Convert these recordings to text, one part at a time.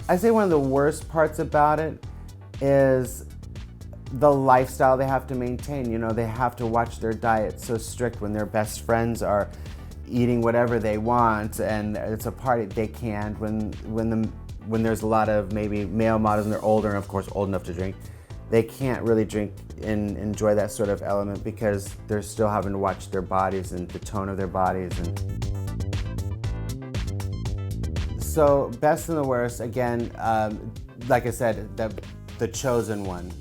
I say one of the worst parts about it is the lifestyle they have to maintain. You know, they have to watch their diet so strict when their best friends are eating whatever they want and it's a party. They can't. When there's a lot of maybe male models and they're older and of course old enough to drink, they can't really drink and enjoy that sort of element because they're still having to watch their bodies and the tone of their bodies. So best and the worst, again, like I said, the chosen one,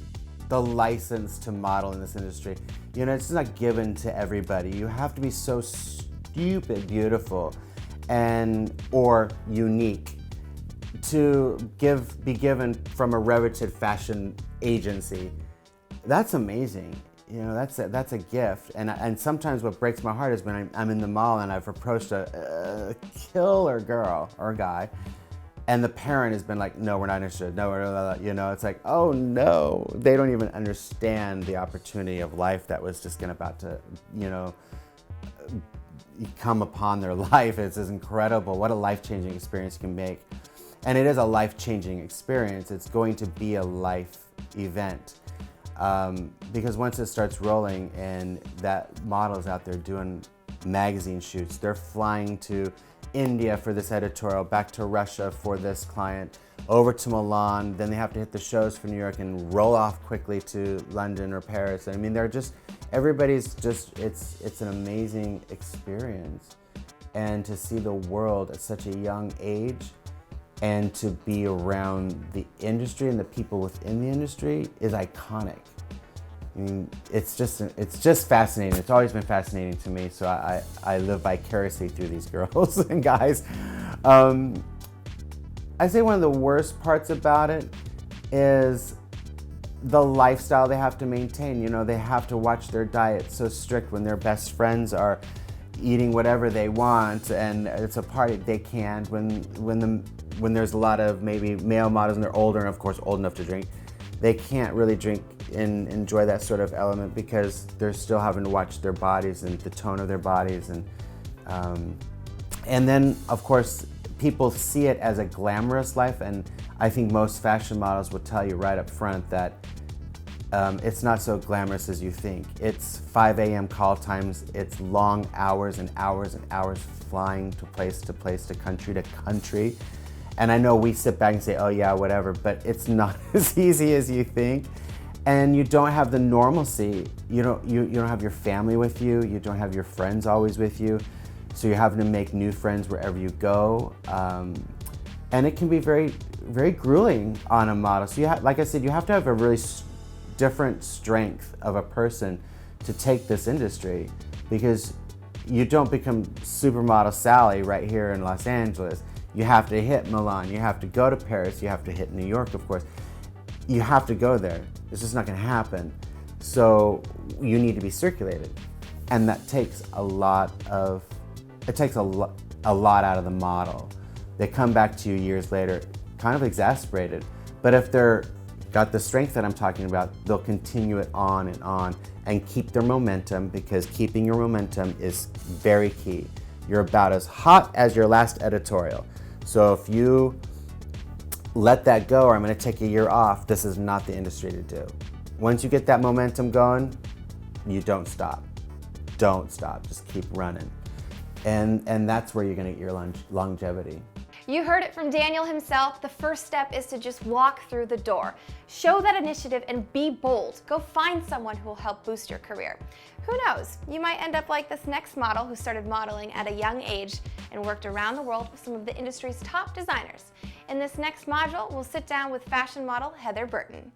the license to model in this industry. You know, it's not given to everybody. You have to be so stupid beautiful or unique to be given from a reputed fashion agency. That's amazing. You know, that's a gift. And sometimes what breaks my heart is when I'm in the mall and I've approached a killer girl or guy, and the parent has been like, no, we're not interested. No, you know, it's like, oh no. They don't even understand the opportunity of life that was just about to, you know, come upon their life. It's incredible what a life-changing experience you can make. And it is a life-changing experience. It's going to be a life event. Because once it starts rolling and that model's out there doing magazine shoots, they're flying to India for this editorial, back to Russia for this client, over to Milan, then they have to hit the shows for New York and roll off quickly to London or Paris. I mean, everybody's just, it's an amazing experience. And to see the world at such a young age and to be around the industry and the people within the industry is iconic. I mean, it's just fascinating. It's always been fascinating to me, so I live vicariously through these girls and guys. I say one of the worst parts about it is the lifestyle they have to maintain. You know, they have to watch their diet so strict when their best friends are eating whatever they want and it's a party. They can't. When there's a lot of maybe male models and they're older and of course old enough to drink, they can't really drink and enjoy that sort of element because they're still having to watch their bodies and the tone of their bodies. And then of course people see it as a glamorous life, and I think most fashion models will tell you right up front that it's not so glamorous as you think. It's 5 a.m. call times, it's long hours and hours and hours flying to place, to country to country. And I know we sit back and say, oh yeah, whatever, but it's not as easy as you think. And you don't have the normalcy. You don't have your family with you. You don't have your friends always with you. So you're having to make new friends wherever you go. And it can be very, very grueling on a model. So like I said, you have to have a really different strength of a person to take this industry, because you don't become supermodel Sally right here in Los Angeles. You have to hit Milan, you have to go to Paris, you have to hit New York, of course. You have to go there. It's just not gonna happen. So you need to be circulated. And that takes a lot out of the model. They come back to you years later, kind of exasperated. But if they're got the strength that I'm talking about, they'll continue it on and keep their momentum, because keeping your momentum is very key. You're about as hot as your last editorial. So if you let that go, or I'm gonna take a year off, this is not the industry to do. Once you get that momentum going, you don't stop. Don't stop, just keep running. And that's where you're gonna get your longevity. You heard it from Daniel himself. The first step is to just walk through the door. Show that initiative and be bold. Go find someone who will help boost your career. Who knows, you might end up like this next model who started modeling at a young age and worked around the world with some of the industry's top designers. In this next module, we'll sit down with fashion model Heather Burton.